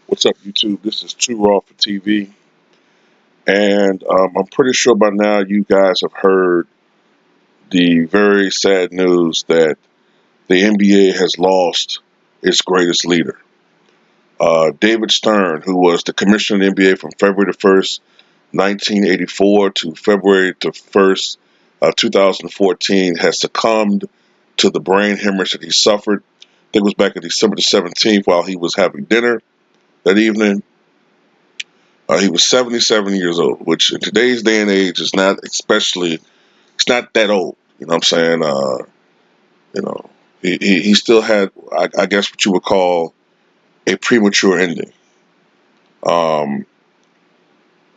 What's up, YouTube? This is Too Raw for TV, and I'm pretty sure by now you guys have heard the very sad news that the NBA has lost its greatest leader. David Stern, who was the commissioner of the NBA from February the 1st, 1984 to February the 1st, 2014, has succumbed to the brain hemorrhage that he suffered. I think it was back on December the 17th while he was having dinner that evening. He was 77 years old, which in today's day and age is not especially, it's not that old. You know what I'm saying? You know, he still had, I guess, what you would call a premature ending. Um,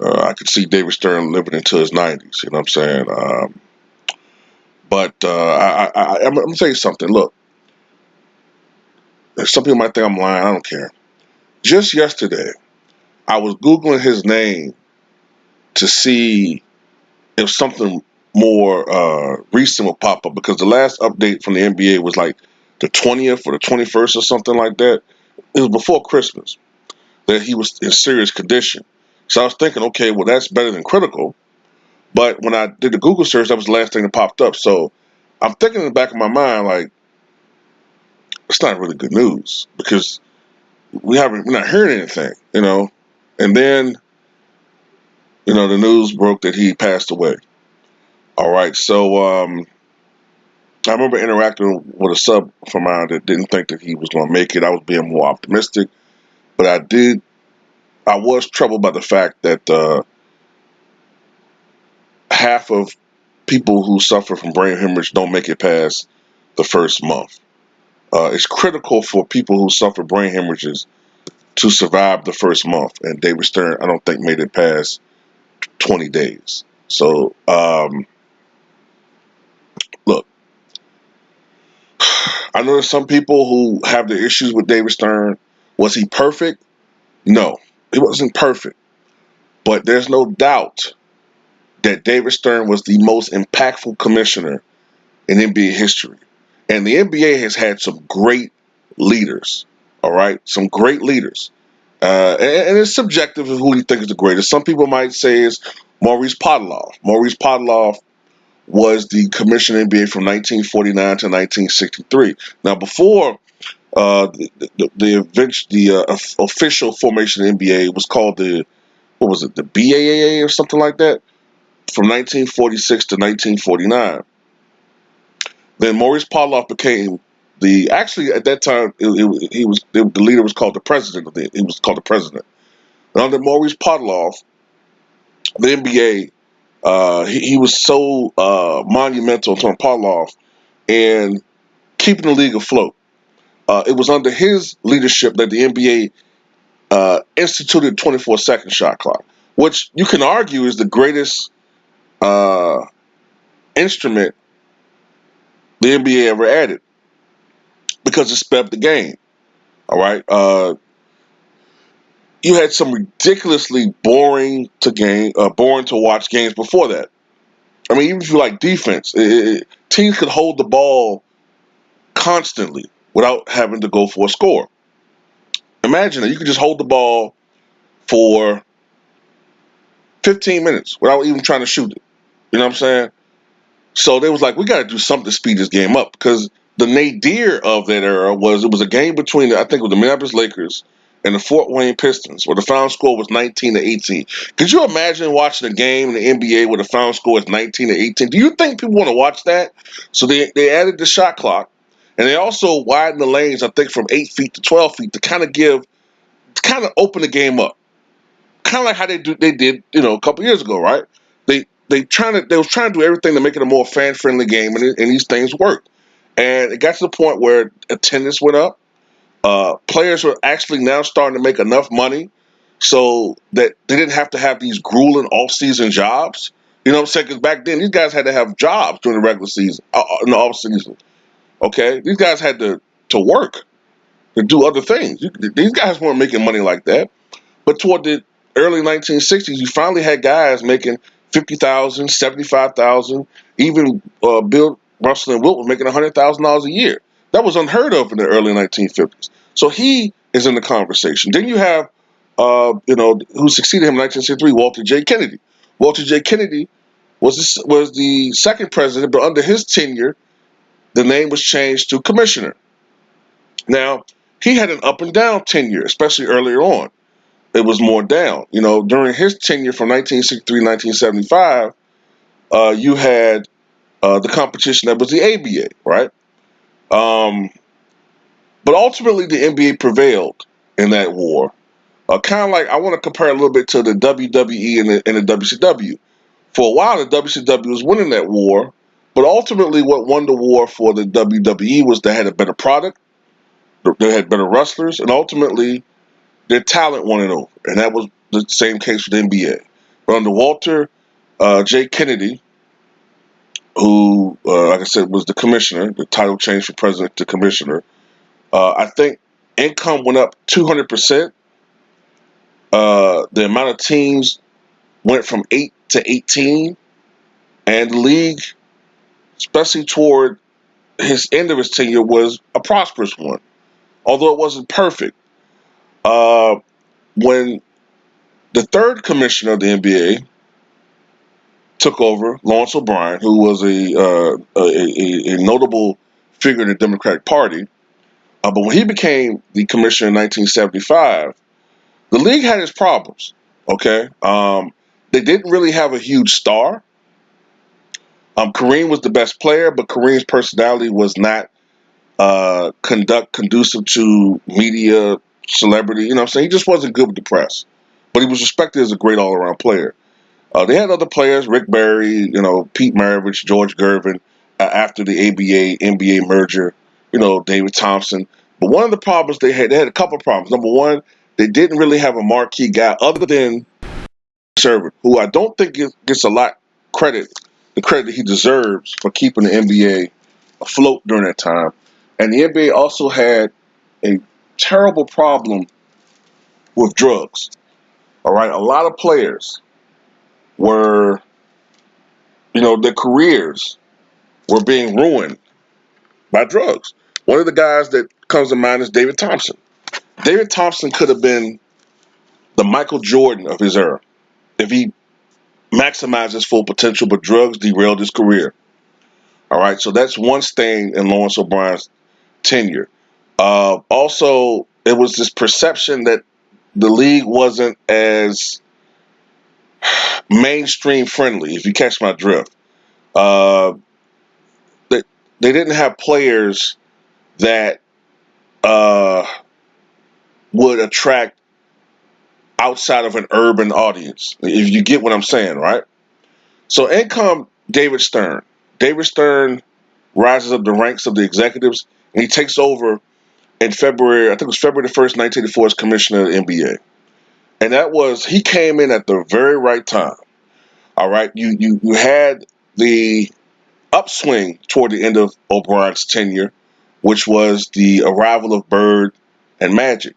I could see David Stern living into his 90s. You know what I'm saying? But I'm going to tell you something. Look, some people might think I'm lying. I don't care. Just yesterday, I was Googling his name to see if something more recent will pop up because the last update from the NBA was like the 20th or the 21st or something like that. It was before Christmas that he was in serious condition. So I was thinking, okay, well, that's better than critical. But when I did the Google search, that was the last thing that popped up. So I'm thinking in the back of my mind, like, it's not really good news because we're not hearing anything, you know. And then, the news broke that he passed away. All right, so I remember interacting with a sub from mine that didn't think that he was going to make it. I was being more optimistic, but I was troubled by the fact that half of people who suffer from brain hemorrhage don't make it past the first month. It's critical for people who suffer brain hemorrhages to survive the first month, and David Stern, I don't think, made it past 20 days. So, look, I know there's some people who have the issues with David Stern. Was he perfect? No, he wasn't perfect. But there's no doubt that David Stern was the most impactful commissioner in NBA history. And the NBA has had some great leaders, all right? Some great leaders. And it's subjective of who you think is the greatest. Some people might say it's Maurice Podoloff. Maurice Podoloff was the commissioner of the NBA from 1949 to 1963. Now, before the official formation of the NBA was called what was it, the BAAA or something like that, from 1946 to 1949. Then Maurice Podoloff became actually at that time the leader was called the president he was called the president. And under Maurice Podoloff, the NBA he was so monumental to Podoloff and keeping the league afloat. It was under his leadership that the NBA instituted 24-second shot clock, which you can argue is the greatest uh, instrument the NBA ever added because it sped up the game. All right. You had some ridiculously boring to watch games before that. I mean, even if you like defense, teams could hold the ball constantly without having to go for a score. Imagine that you could just hold the ball for 15 minutes without even trying to shoot it. You know what I'm saying? So they was like, we got to do something to speed this game up because the nadir of that era was it was a game between I think it was the Minneapolis Lakers and the Fort Wayne Pistons, where the final score was 19-18. Could you imagine watching a game in the NBA where the final score is 19-18? Do you think people want to watch that? So they added the shot clock, and they also widened the lanes. I think from 8 feet to 12 feet to kind of open the game up, kind of like how they did a couple years ago, right? They was trying to do everything to make it a more fan friendly game, and these things worked. And it got to the point where attendance went up. Players were actually now starting to make enough money so that they didn't have to have these grueling off season jobs. You know what I'm saying? Because back then these guys had to have jobs during the regular season, in the off season. Okay, these guys had to work to do other things. These guys weren't making money like that. But toward the early 1960s, you finally had guys making 50,000, 75,000. Even Bill Russell and Wilt were making $100,000 a year. That was unheard of in the early 1950s. So he is in the conversation. Then you have who succeeded him in 1963, Walter J. Kennedy. Walter J. Kennedy was the second president, but under his tenure, the name was changed to commissioner. Now, he had an up and down tenure, especially earlier on. It was more down. During his tenure from 1963 to 1975, you had the competition that was the ABA, right? Um, but ultimately, the NBA prevailed in that war. Kind of like I want to compare a little bit to the WWE and the WCW. For a while, the WCW was winning that war, but ultimately, what won the war for the WWE was they had a better product, they had better wrestlers, and ultimately, their talent won it over. And that was the same case with the NBA. But under Walter J. Kennedy, who, like I said, was the commissioner, the title changed from president to commissioner, I think income went up 200%. The amount of teams went from 8 to 18, and the league, especially toward his end of his tenure, was a prosperous one, although it wasn't perfect. Uh, when the third commissioner of the NBA took over, Lawrence O'Brien, who was a notable figure in the Democratic Party, but when he became the commissioner in 1975, the league had its problems. Okay, they didn't really have a huge star. Kareem was the best player, but Kareem's personality was not conducive to media celebrity. You know what I'm saying? He just wasn't good with the press, but he was respected as a great all around player. They had other players, Rick Barry, Pete Maravich, George Gervin, after the ABA NBA merger. David Thompson. But one of the problems they had a couple of problems. Number one, they didn't really have a marquee guy other than Servant, who I don't think gets a lot credit, the credit he deserves for keeping the NBA afloat during that time. And the NBA also had a terrible problem with drugs. All right, a lot of players were, their careers were being ruined by drugs. One of the guys that comes to mind is David Thompson. David Thompson could have been the Michael Jordan of his era if he maximized his full potential, but drugs derailed his career. All right, so that's one stain in Lawrence O'Brien's tenure. Also, it was this perception that the league wasn't as mainstream friendly, if you catch my drift. Uh, they, they didn't have players that uh, would attract outside of an urban audience, if you get what I'm saying, right? So in come David Stern. David Stern rises up the ranks of the executives, and he takes over in February, I think it was February the 1st, 1984, as commissioner of the NBA. And he came in at the very right time. All right. You had the upswing toward the end of O'Brien's tenure, which was the arrival of Bird and Magic.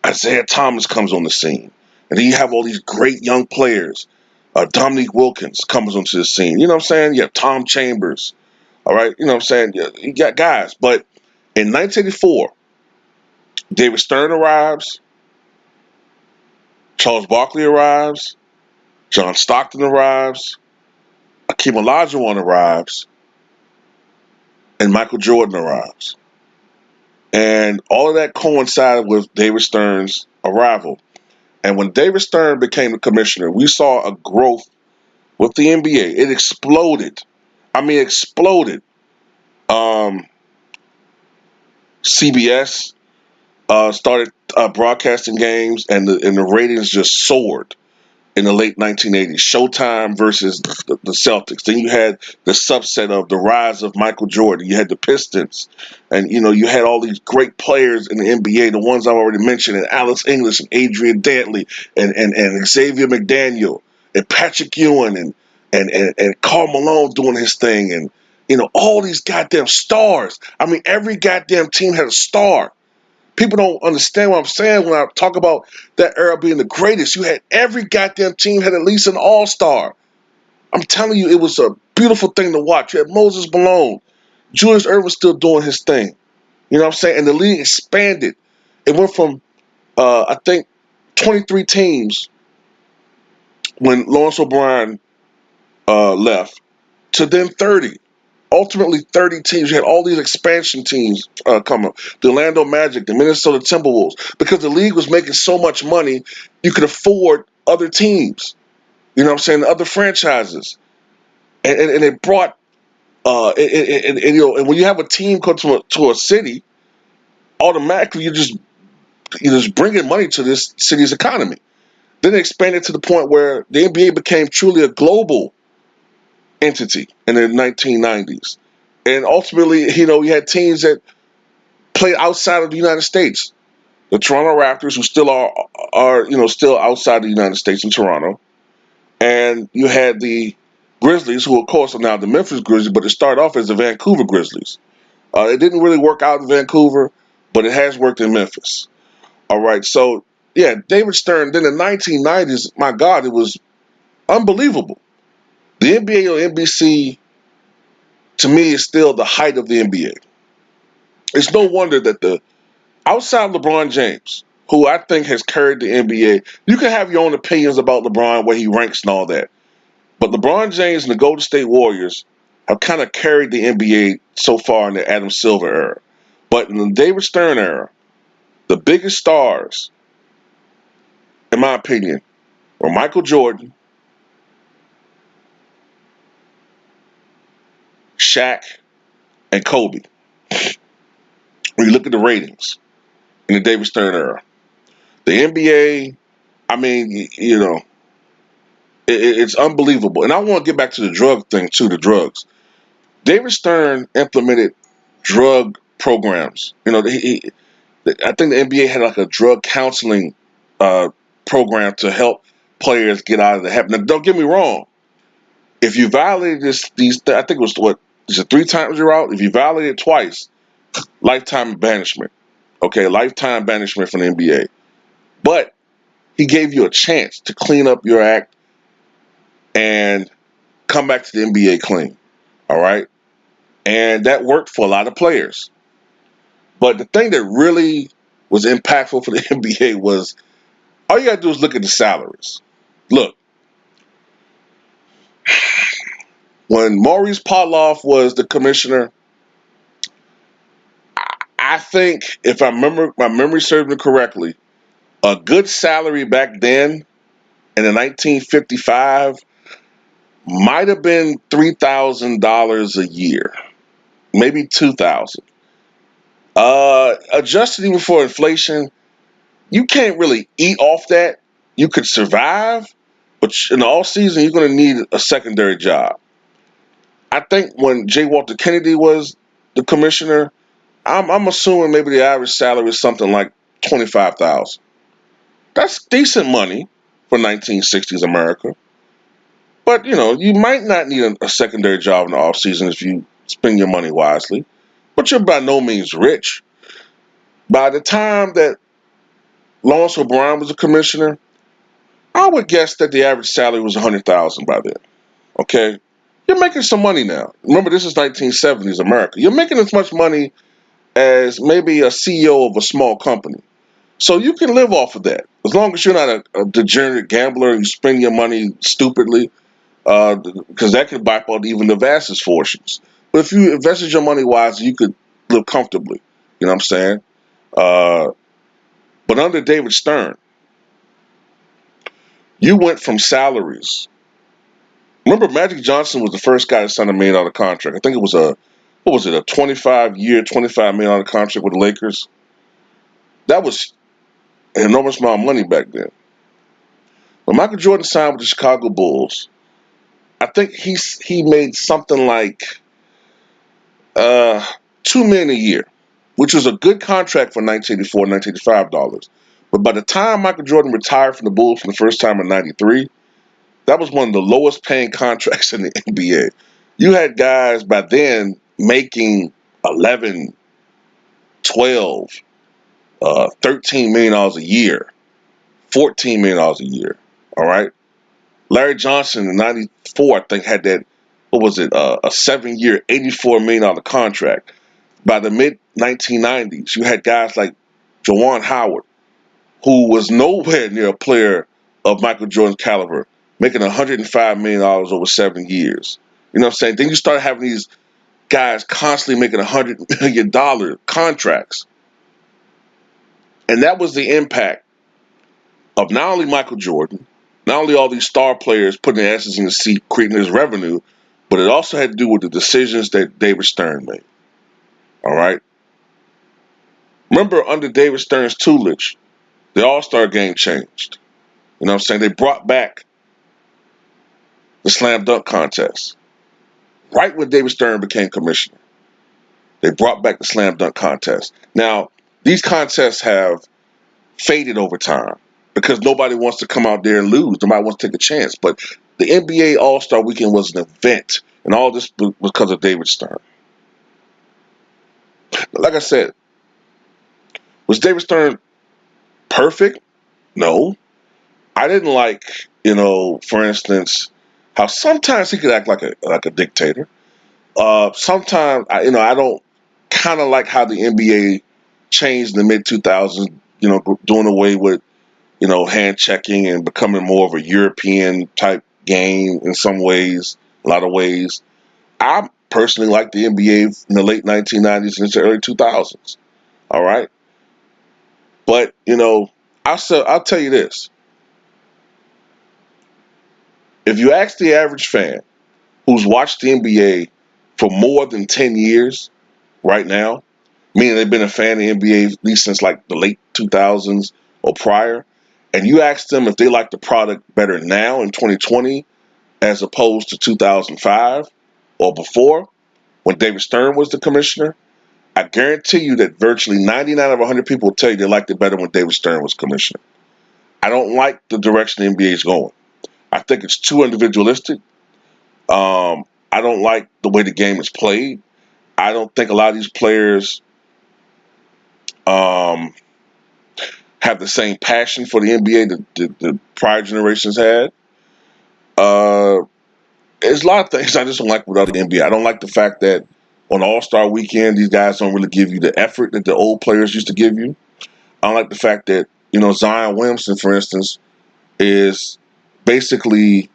Isaiah Thomas comes on the scene. And then you have all these great young players. Dominique Wilkins comes onto the scene. You know what I'm saying? You have Tom Chambers. All right. You know what I'm saying? You got guys. But in 1984, David Stern arrives. Charles Barkley arrives. John Stockton arrives. Akeem Olajuwon arrives. And Michael Jordan arrives. And all of that coincided with David Stern's arrival. And when David Stern became the commissioner, we saw a growth with the NBA. It exploded. I mean, exploded. Um, CBS started broadcasting games, and the ratings just soared in the late 1980s. Showtime versus the Celtics. Then you had the subset of the rise of Michael Jordan. You had the Pistons, and you had all these great players in the NBA. The ones I've already mentioned, and Alex English, and Adrian Dantley, and Xavier McDaniel, and Patrick Ewing, and Karl Malone doing his thing, and all these goddamn stars. I mean, every goddamn team had a star. People don't understand what I'm saying when I talk about that era being the greatest. You had every goddamn team had at least an all-star. I'm telling you, it was a beautiful thing to watch. You had Moses Malone. Julius Erving still doing his thing. You know what I'm saying? And the league expanded. It went from, I think, 23 teams when Lawrence O'Brien left to then 30. Ultimately, 30 teams. You had all these expansion teams come up. The Orlando Magic, the Minnesota Timberwolves. Because the league was making so much money, you could afford other teams. You know what I'm saying? Other franchises. And it brought, and when you have a team come to a city, automatically you're just bringing money to this city's economy. Then it expanded to the point where the NBA became truly a global entity in the 1990s. And ultimately, you had teams that played outside of the United States. The Toronto Raptors, who still are still outside the United States in Toronto, and you had the Grizzlies, who of course are now the Memphis Grizzlies, but it started off as the Vancouver Grizzlies. It didn't really work out in Vancouver, but it has worked in Memphis. All right, so yeah, David Stern. Then in the 1990s, my God, it was unbelievable. The NBA or NBC, to me, is still the height of the NBA. It's no wonder that the outside LeBron James, who I think has carried the NBA, you can have your own opinions about LeBron, where he ranks and all that. But LeBron James and the Golden State Warriors have kind of carried the NBA so far in the Adam Silver era. But in the David Stern era, the biggest stars, in my opinion, were Michael Jordan, Shaq, and Kobe. When you look at the ratings in the David Stern era, the NBA, I mean, it's unbelievable. And I want to get back to the drug thing too, the drugs. David Stern implemented drug programs. I think the NBA had like a drug counseling uh, program to help players get out of the habit. Now, don't get me wrong. If you violated I think it was is it 3 times you're out? If you violated twice, lifetime banishment. Okay, lifetime banishment from the NBA. But he gave you a chance to clean up your act and come back to the NBA clean. All right, and that worked for a lot of players. But the thing that really was impactful for the NBA was all you got to do is look at the salaries. Look, when Maurice Podoloff was the commissioner, I think if I remember my memory serves me correctly, a good salary back then in the 1955 might have been $3,000 a year, maybe 2,000. Adjusted even for inflation, you can't really eat off that. You could survive, but in the off season, you're going to need a secondary job. I think when J. Walter Kennedy was the commissioner, I'm assuming maybe the average salary is something like 25,000. That's decent money for 1960s America. But you might not need a secondary job in the off season if you spend your money wisely. But you're by no means rich. By the time that Lawrence O'Brien was a commissioner, I would guess that the average salary was 100,000 by then. Okay, you're making some money now. Remember, this is 1970s America. You're making as much money as maybe a CEO of a small company. So you can live off of that as long as you're not a degenerate gambler and you spend your money stupidly, because that could wipe out even the vastest fortunes. But if you invested your money wisely, you could live comfortably. You know what I'm saying? Uh, but under David Stern, you went from salaries. Remember, Magic Johnson was the first guy to sign $1 million contract. I think it was what was it, a 25-year, $25 million contract with the Lakers? That was an enormous amount of money back then. When Michael Jordan signed with the Chicago Bulls, I think he made something like uh, $2 million a year, which was a good contract for 1984, 1985 dollars. But by the time Michael Jordan retired from the Bulls for the first time in '93, that was one of the lowest paying contracts in the NBA. You had guys by then making 11, 12, $13 million a year, $14 million a year. All right. Larry Johnson in '94, I think, had that, what was it, a 7-year, $84 million contract. By the mid 1990s, you had guys like Juwan Howard, who was nowhere near a player of Michael Jordan's caliber, making $105 million over 7 years. You know what I'm saying? Then you start having these guys constantly making $100 million contracts. And that was the impact of not only Michael Jordan, not only all these star players putting their asses in the seat, creating this revenue, but it also had to do with the decisions that David Stern made. All right. Remember, under David Stern's tutelage, the All-Star game changed. You know what I'm saying? They brought back the slam dunk contest. Right when David Stern became commissioner, they brought back the slam dunk contest. Now, these contests have faded over time because nobody wants to come out there and lose. Nobody wants to take a chance. But the NBA All-Star Weekend was an event, and all this was because of David Stern. Like I said, was David Stern perfect? No. I didn't like, for instance, how sometimes he could act like a dictator. Sometimes I don't kind of like how the NBA changed in the mid 2000s. Doing away with hand checking and becoming more of a European type game in some ways, a lot of ways. I personally like the NBA in the late 1990s and into early 2000s. All right, but I'll tell you this: if you ask the average fan who's watched the NBA for more than 10 years right now, meaning they've been a fan of the NBA at least since like the late 2000s or prior, and you ask them if they like the product better now in 2020 as opposed to 2005 or before when David Stern was the commissioner, I guarantee you that virtually 99 of 100 people will tell you they liked it better when David Stern was commissioner. I don't like the direction the NBA is going. I think it's too individualistic. I don't like the way the game is played. I don't think a lot of these players um, have the same passion for the NBA that the prior generations had. Uh, there's a lot of things I just don't like about the NBA. I don't like the fact that on All Star Weekend, these guys don't really give you the effort that the old players used to give you. I don't like the fact that Zion Williamson, for instance, is basically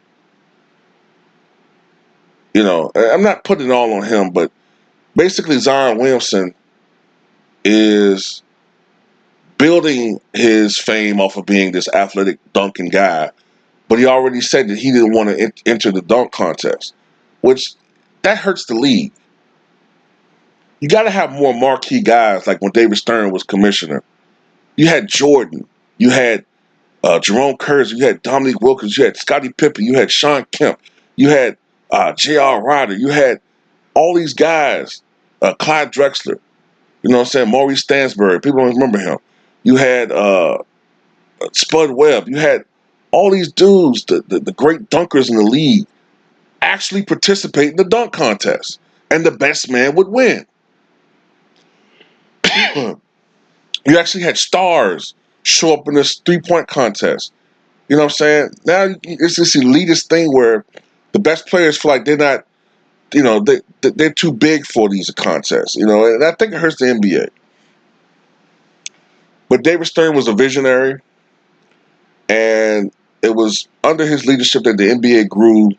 I'm not putting it all on him, but basically Zion Williamson is building his fame off of being this athletic dunking guy, but he already said that he didn't want to enter the dunk contest, which that hurts the league. You got to have more marquee guys like when David Stern was commissioner. You had Jordan, you had Jerome Curtis, you had Dominique Wilkins, you had Scottie Pippen, you had Sean Kemp, you had J.R. Ryder, you had all these guys, Clyde Drexler, you know what I'm saying, Maurice Stansbury, people don't remember him. You had Spud Webb, you had all these dudes, the great dunkers in the league, actually participate in the dunk contest, and the best man would win. You actually had stars show up in this 3-point contest. You know what I'm saying? Now it's this elitist thing where the best players feel like they're not, they're too big for these contests. And I think it hurts the NBA. But David Stern was a visionary, and it was under his leadership that the NBA grew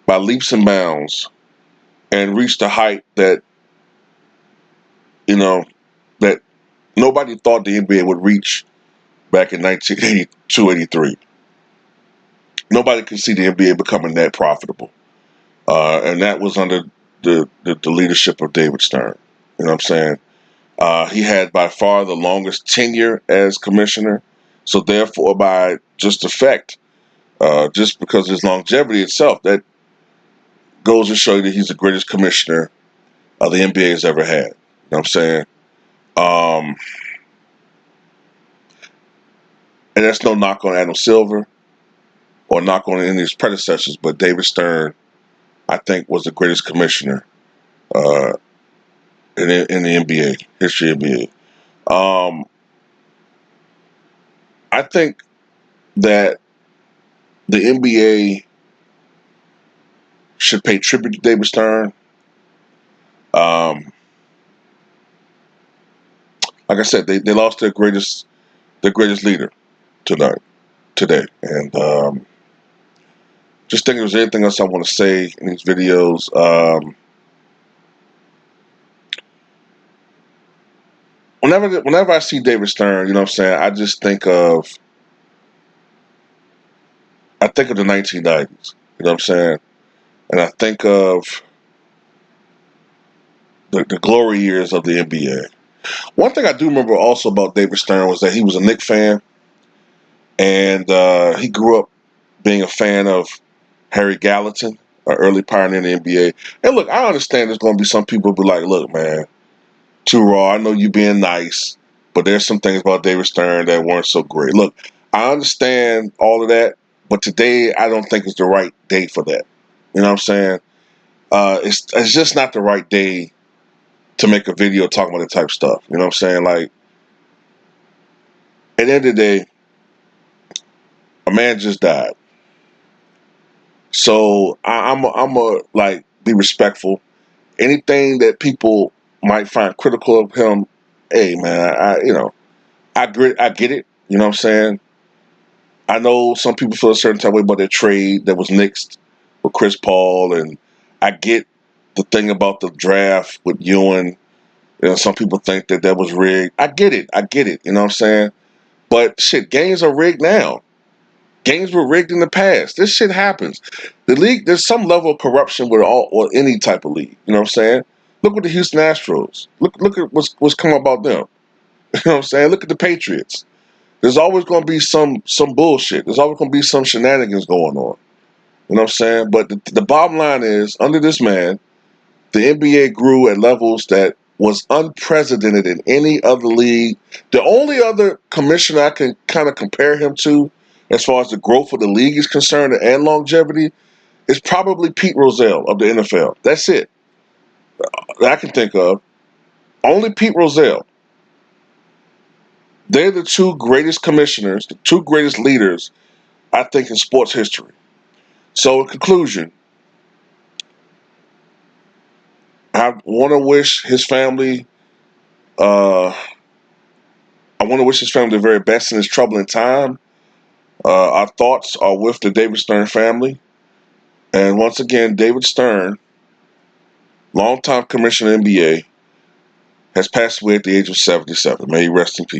by leaps and bounds and reached a height that that nobody thought the NBA would reach back in 1982, 83. Nobody could see the NBA becoming that profitable. And that was under the leadership of David Stern. You know what I'm saying? He had by far the longest tenure as commissioner. So therefore, by just effect, just because of his longevity itself, that goes to show you that he's the greatest commissioner the NBA has ever had. You know what I'm saying? Um, and that's no knock on Adam Silver or knock on any of his predecessors, but David Stern, I think, was the greatest commissioner uh, in the NBA, history of the NBA. I think that the NBA should pay tribute to David Stern. Um, like I said, they lost their the greatest leader today. And just think if there's anything else I want to say in these videos. Whenever I see David Stern, you know what I'm saying, I think of the 1990s. You know what I'm saying? And I think of the glory years of the NBA. One thing I do remember also about David Stern was that he was a Knicks fan, and he grew up being a fan of Harry Gallatin, an early pioneer in the NBA. And look, I understand there's going to be some people who be like, look, man, too raw. I know you being nice, but there's some things about David Stern that weren't so great. Look, I understand all of that, but today I don't think it's the right day for that. You know what I'm saying? It's just not the right day to make a video talking about that type of stuff. You know what I'm saying? Like, at the end of the day, a man just died. So I'm a like be respectful. Anything that people might find critical of him, hey man, I get it. You know what I'm saying? I know some people feel a certain type of way about that trade that was nixed with Chris Paul, and I get the thing about the draft with Ewing. You know, some people think that was rigged. I get it. You know what I'm saying? But shit, games are rigged now. Games were rigged in the past. This shit happens. The league, there's some level of corruption with all or any type of league. You know what I'm saying? Look at the Houston Astros. Look at what's come about them. You know what I'm saying? Look at the Patriots. There's always going to be some bullshit. There's always going to be some shenanigans going on. You know what I'm saying? But the bottom line is, under this man, the NBA grew at levels that was unprecedented in any other league. The only other commissioner I can kind of compare him to, as far as the growth of the league is concerned and longevity, is probably Pete Rozelle of the NFL. That's it that I can think of. Only Pete Rozelle. They're the two greatest commissioners, the two greatest leaders, I think, in sports history. So, in conclusion, I want to wish his family. I want to wish his family the very best in this troubling time. Our thoughts are with the David Stern family. And once again, David Stern, longtime commissioner of the NBA, has passed away at the age of 77. May he rest in peace.